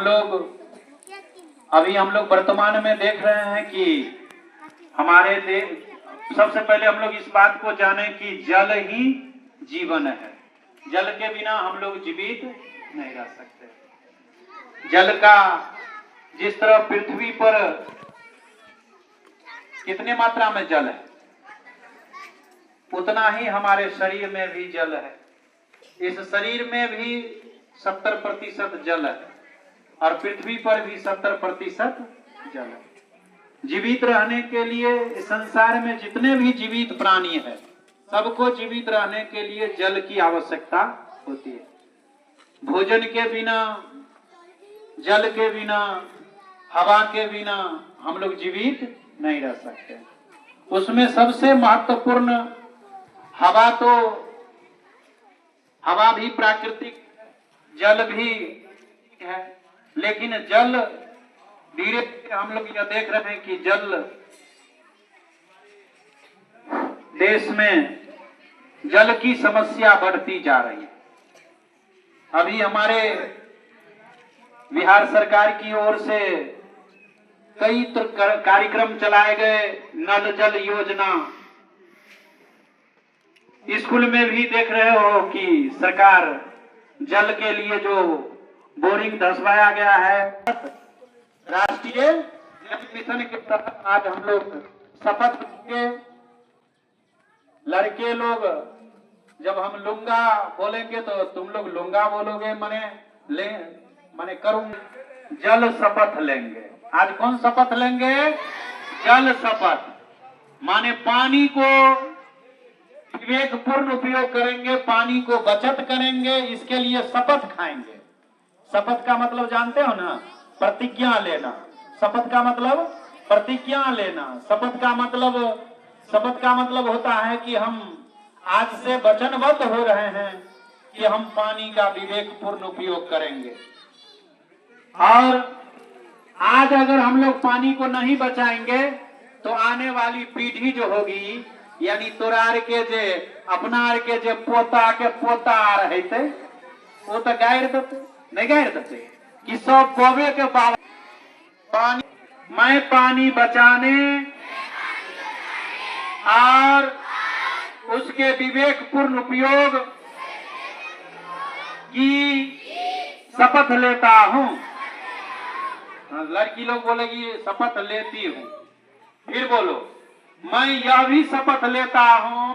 लोग वर्तमान में देख रहे हैं कि हमारे देश, सबसे पहले हम लोग इस बात को जाने कि जल ही जीवन है। जल के बिना हम लोग जीवित नहीं रह सकते। जल का जिस तरह पृथ्वी पर कितने मात्रा में जल है, उतना ही हमारे शरीर में भी जल है। इस शरीर में भी 70% जल है और पृथ्वी पर भी 70% जल है। जीवित रहने के लिए इस संसार में जितने भी जीवित प्राणी है, सबको जीवित रहने के लिए जल की आवश्यकता होती है। भोजन के बिना, जल के बिना, हवा के बिना हम लोग जीवित नहीं रह सकते। उसमें सबसे महत्वपूर्ण हवा भी प्राकृतिक, जल भी है। लेकिन जल धीरे धीरे हम लोग यह देख रहे हैं कि जल देश में जल की समस्या बढ़ती जा रही है। अभी हमारे बिहार सरकार की ओर से कई कार्यक्रम चलाए गए, नल जल योजना। स्कूल में भी देख रहे हो कि सरकार जल के लिए जो बोरिंग धसवाया गया है। राष्ट्रीय जल मिशन के तहत आज हम लोग शपथ लेंगे। लड़के लोग जब हम लुंगा बोलेंगे तो तुम लोग लुंगा बोलोगे, माने करूंगा। जल शपथ लेंगे। आज कौन शपथ लेंगे? जल शपथ। माने पानी को विवेकपूर्ण उपयोग करेंगे, पानी को बचत करेंगे, इसके लिए शपथ खाएंगे। शपथ का मतलब जानते हो ना? प्रतिज्ञा लेना। शपथ का मतलब प्रतिज्ञा लेना। शपथ का मतलब होता है कि हम आज से वचनबद्ध हो रहे हैं कि हम पानी का विवेकपूर्ण उपयोग करेंगे। और आज अगर हम लोग पानी को नहीं बचाएंगे तो आने वाली पीढ़ी जो होगी, यानी तोरार के जे अपनार के जे पोता आ रहे थे, वो तो गायर देते, नहीं गायर देते कि सब बोवे के बाद पानी बचाने और उसके विवेकपूर्ण उपयोग की शपथ लेता हूं। लड़की लोग बोलेगी शपथ लेती हूं। फिर बोलो, मैं यह भी शपथ लेता हूं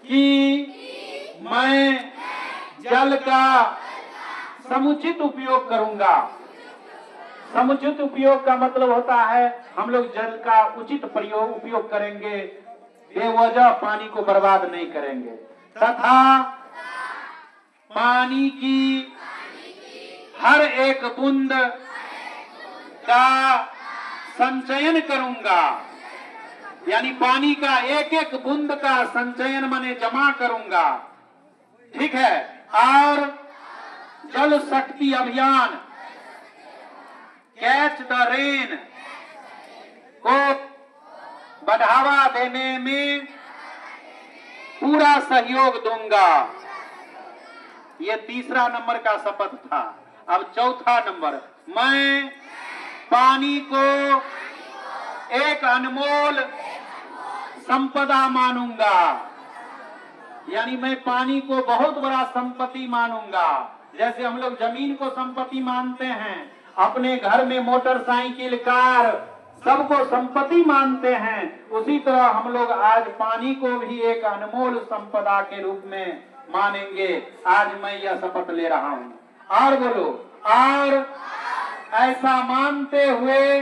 कि मैं जल का समुचित उपयोग करूंगा। समुचित उपयोग का मतलब होता है हम लोग जल का उचित उपयोग करेंगे, बेवजह पानी को बर्बाद नहीं करेंगे, तथा पानी की हर एक बूंद का संचयन करूंगा। यानी पानी का एक एक बूंद का संचयन माने जमा करूंगा। ठीक है। और जल शक्ति अभियान कैच द रेन को बढ़ावा देने में पूरा सहयोग दूंगा। ये तीसरा नंबर का शपथ था। अब चौथा नंबर, मैं पानी को एक अनमोल संपदा मानूंगा। यानी मैं पानी को बहुत बड़ा संपत्ति मानूंगा। जैसे हम लोग जमीन को संपत्ति मानते हैं, अपने घर में मोटरसाइकिल, कार, सबको संपत्ति मानते हैं, उसी तरह हम लोग आज पानी को भी एक अनमोल संपदा के रूप में मानेंगे। आज मैं यह शपथ ले रहा हूं। और बोलो, और ऐसा मानते हुए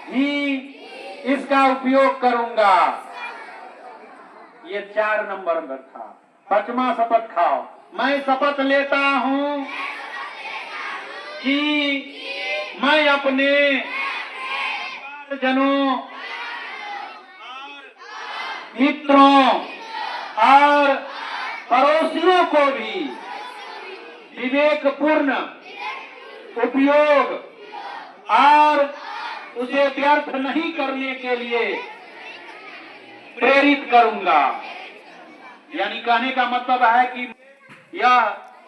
ही इसका उपयोग करूंगा। ये 4 नंबर में था। 5वां शपथ खाओ। मैं शपथ लेता हूं कि मैं अपने जनों, मित्रों और पड़ोसियों को भी विवेकपूर्ण उपयोग और उसे व्यर्थ नहीं करने के लिए प्रेरित करूंगा। यानी कहने का मतलब है कि यह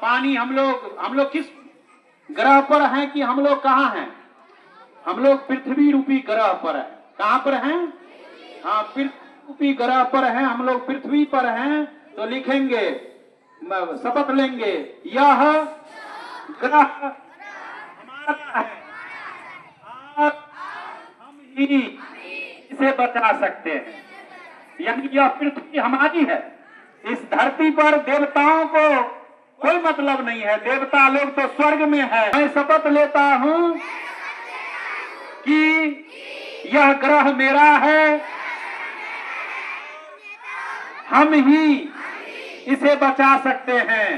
पानी हम लोग किस ग्रह पर हैं कि हम लोग कहाँ हैं? हम लोग पृथ्वी रूपी ग्रह पर हैं। कहाँ पर हैं? हाँ, पृथ्वी रूपी ग्रह पर हैं, हम लोग पृथ्वी पर हैं। तो लिखेंगे, शपथ लेंगे, यह ग्रह हमारा है और हम ही इसे बचा सकते हैं। यानी यह पृथ्वी हमारी है। इस धरती पर देवताओं को कोई मतलब नहीं है, देवता लोग तो स्वर्ग में है। मैं शपथ लेता हूं कि यह ग्रह मेरा है, हम ही इसे बचा सकते हैं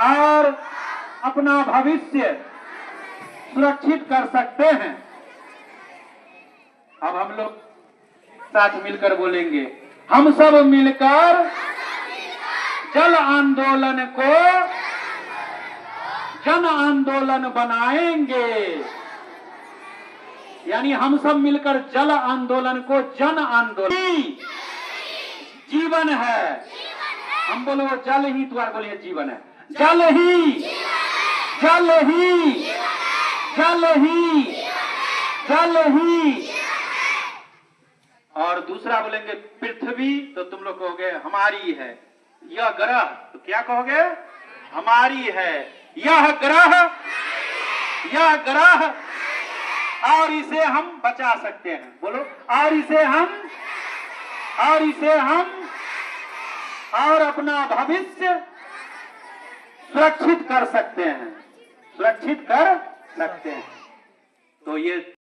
और अपना भविष्य सुरक्षित कर सकते हैं। अब हम लोग साथ मिलकर बोलेंगे, हम सब मिलकर जल आंदोलन को जन आंदोलन बनाएंगे। यानी हम सब मिलकर जल आंदोलन को जन आंदोलन, जीवन है। हम बोलो जल ही, तुम्हारा बोलिए जीवन है। जल ही, जल ही, जल ही, जल ही। और दूसरा बोलेंगे पृथ्वी, तो तुम लोग कहोगे हमारी है। यह ग्रह, तो क्या कहोगे? हमारी है। यह ग्रह और इसे हम बचा सकते हैं। बोलो, और इसे हम और अपना भविष्य सुरक्षित कर सकते हैं, सुरक्षित कर सकते हैं। तो ये